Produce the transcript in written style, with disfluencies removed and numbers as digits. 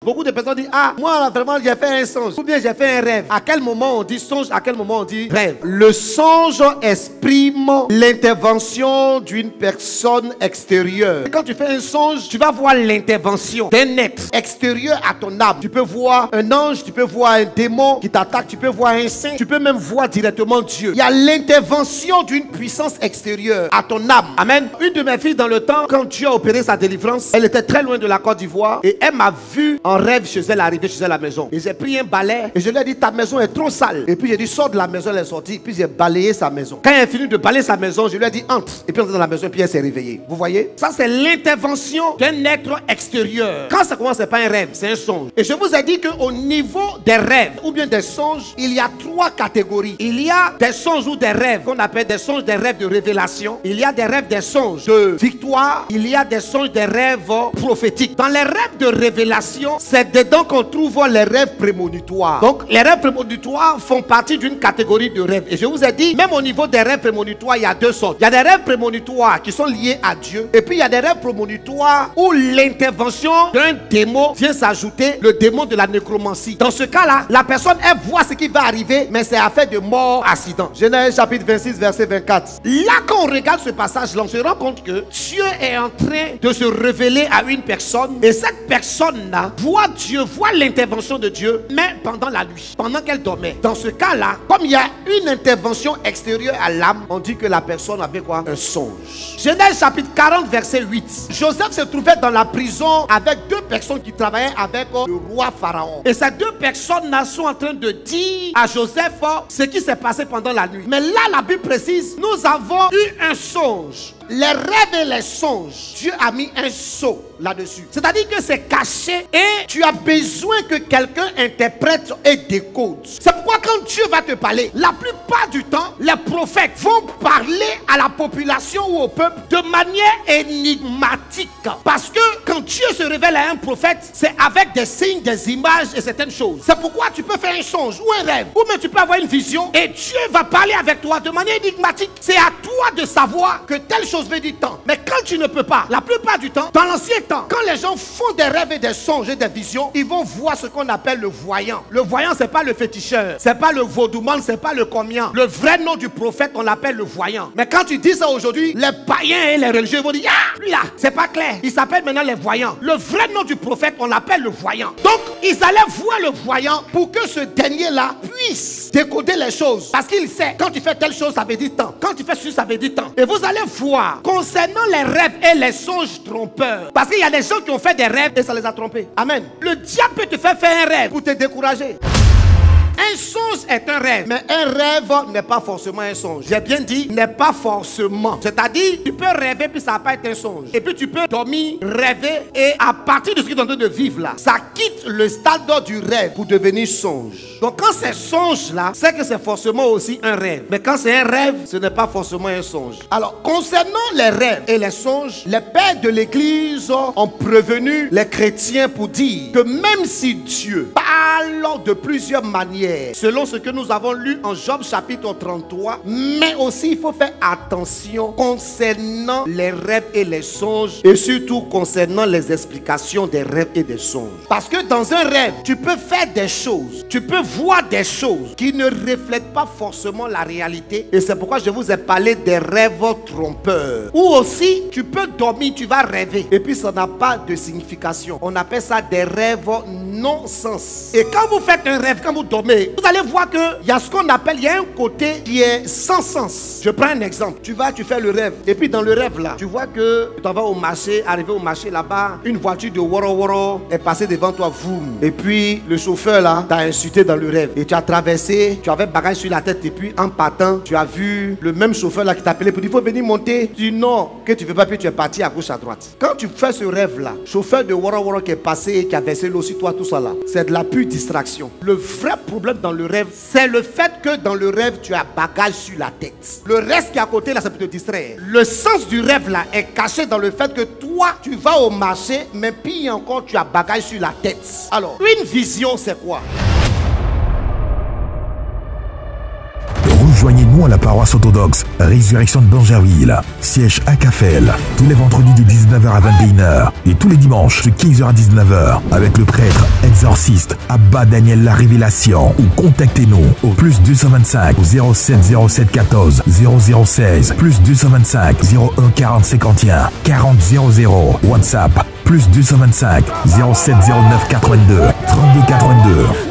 Beaucoup de personnes disent, ah, moi là, vraiment j'ai fait un songe. Ou bien j'ai fait un rêve. À quel moment on dit songe, à quel moment on dit rêve? Le songe exprime l'intervention d'une personne extérieure. Et quand tu fais un songe, tu vas voir l'intervention d'un être extérieur à ton âme. Tu peux voir un ange, tu peux voir un démon qui t'attaque, tu peux voir un saint, tu peux même voir directement Dieu. Il y a l'intervention d'une puissance extérieure à ton âme. Amen. Une de mes filles dans le temps, quand Dieu a opéré sa délivrance, elle était très loin de la Côte d'Ivoire et elle m'a vu en rêve chez elle arriver chez elle à la maison. Et j'ai pris un balai et je lui ai dit, ta maison est trop sale. Et puis j'ai dit, sors de la maison, elle est sortie. Puis j'ai balayé sa maison. Quand elle a fini de balayer sa maison, je lui ai dit, entre. Et puis on est dans la maison et puis elle s'est réveillée. Vous voyez? Ça c'est l'intervention d'un être extérieur. Quand ça commence, c'est pas un rêve, c'est un songe. Et je vous ai dit qu'au niveau des rêves ou bien des songes, il y a trois catégories. Il y a des songes ou des rêves qu'on appelle des songes, des rêves de révélation. Il y a des rêves, des songes de victoire. Il y a des songes, des rêves prophétiques. Dans les rêves de révélation, c'est dedans qu'on trouve les rêves prémonitoires. Donc les rêves prémonitoires font partie d'une catégorie de rêves. Et je vous ai dit, même au niveau des rêves prémonitoires, il y a deux sortes. Il y a des rêves prémonitoires qui sont liés à Dieu. Et puis il y a des rêves prémonitoires où l'intervention d'un démon vient s'ajouter, le démon de la nécromancie. Dans ce cas-là, la personne, elle voit ce qui va arriver, mais c'est affaire de mort, accident. Genèse chapitre 26, verset 24. Là, quand on regarde ce passage-là, on se rend compte que Dieu est en train de se révéler à une personne. Et cette personne-là voit Dieu, voit l'intervention de Dieu, mais pendant la nuit, pendant qu'elle dormait. Dans ce cas-là, comme il y a une intervention extérieure à l'âme, on dit que la personne avait quoi? Un songe. Genèse chapitre 40, verset 8. Joseph se trouvait dans la prison avec deux personnes qui travaillaient avec le roi Pharaon. Et ces deux personnes-là sont en train de dire à Joseph ce qui s'est passé pendant la nuit. Mais là, la Bible précise, nous avons eu un songe. Les rêves et les songes, Dieu a mis un sceau là-dessus. C'est-à-dire que c'est caché et tu as besoin que quelqu'un interprète et décode. C'est pourquoi quand Dieu va te parler, la plupart du temps, les prophètes vont parler à la population ou au peuple de manière énigmatique. Parce que quand Dieu se révèle à un prophète, c'est avec des signes, des images et certaines choses. C'est pourquoi tu peux faire un songe ou un rêve, ou même tu peux avoir une vision et Dieu va parler avec toi de manière énigmatique. C'est à toi de savoir que telle chose veut dire tant. Mais quand tu ne peux pas, la plupart du temps, dans l'ancien temps, quand les gens font des rêves et des songes et des visions, ils vont voir ce qu'on appelle le voyant. Le voyant, c'est pas le féticheur, c'est pas le vaudouman, c'est pas le comian. Le vrai nom du prophète, on l'appelle le voyant. Mais quand tu dis ça aujourd'hui, les païens et les religieux vont dire, ah, lui là, c'est pas clair. Il s'appelle maintenant les voyants. Le vrai nom du prophète, on l'appelle le voyant. Donc, ils allaient voir le voyant pour que ce dernier-là puisse décoder les choses. Parce qu'il sait, quand tu fais telle chose, ça veut dire tant. Quand tu fais ceci, ça veut dire tant. Et vous allez voir, concernant les rêves et les songes trompeurs, parce qu'il y a des gens qui ont fait des rêves et ça les a trompés. Amen. Le diable peut te faire un rêve pour te décourager. Un songe est un rêve, mais un rêve n'est pas forcément un songe. J'ai bien dit, n'est pas forcément. C'est-à-dire, tu peux rêver puis ça va pas être un songe. Et puis tu peux dormir, rêver et à partir de ce que tu es en train de vivre là, ça quitte le stade du rêve pour devenir songe. Donc quand c'est songe là, c'est que c'est forcément aussi un rêve. Mais quand c'est un rêve, ce n'est pas forcément un songe. Alors, concernant les rêves et les songes, les pères de l'église ont prévenu les chrétiens pour dire que même si Dieu parle de plusieurs manières, selon ce que nous avons lu en Job chapitre 33, mais aussi il faut faire attention concernant les rêves et les songes et surtout concernant les explications des rêves et des songes. Parce que dans un rêve, tu peux faire des choses, tu peux voir des choses qui ne reflètent pas forcément la réalité et c'est pourquoi je vous ai parlé des rêves trompeurs. Ou aussi, tu peux dormir, tu vas rêver et puis ça n'a pas de signification. On appelle ça des rêves non-sens. Et quand vous faites un rêve, quand vous dormez, vous allez voir qu'il y a ce qu'on appelle, il y a un côté qui est sans sens. Je prends un exemple. Tu fais le rêve. Et puis dans le rêve là, tu vois que tu vas au marché, arrivé au marché là-bas, une voiture de Woro Woro est passée devant toi, voum. Et puis le chauffeur là t'a insulté dans le rêve. Et tu as traversé, tu avais bagage sur la tête et puis en partant, tu as vu le même chauffeur là qui t'appelait pour dire, il faut venir monter. Tu dis non, que tu veux pas, puis tu es parti à gauche à droite. Quand tu fais ce rêve là, chauffeur de Woro Woro qui est passé et qui a versé l'eau sur toi, tout ça là, c'est de la pure distraction. Le vrai problème dans le rêve, c'est le fait que dans le rêve, tu as bagage sur la tête. Le reste qui est à côté, là, ça peut te distraire. Le sens du rêve, là, est caché dans le fait que toi, tu vas au marché, mais puis encore, tu as bagage sur la tête. Alors, une vision, c'est quoi? Rejoignez-nous à la paroisse orthodoxe Résurrection de Bangerville, siège à Cafel, tous les vendredis de 19h à 21h et tous les dimanches de 15h à 19h avec le prêtre exorciste Abba Daniel La Révélation. Ou contactez-nous au plus 225 07 07 14 0016 plus 225 01 40 51 40 00 WhatsApp plus 225 07 09 82 32 82.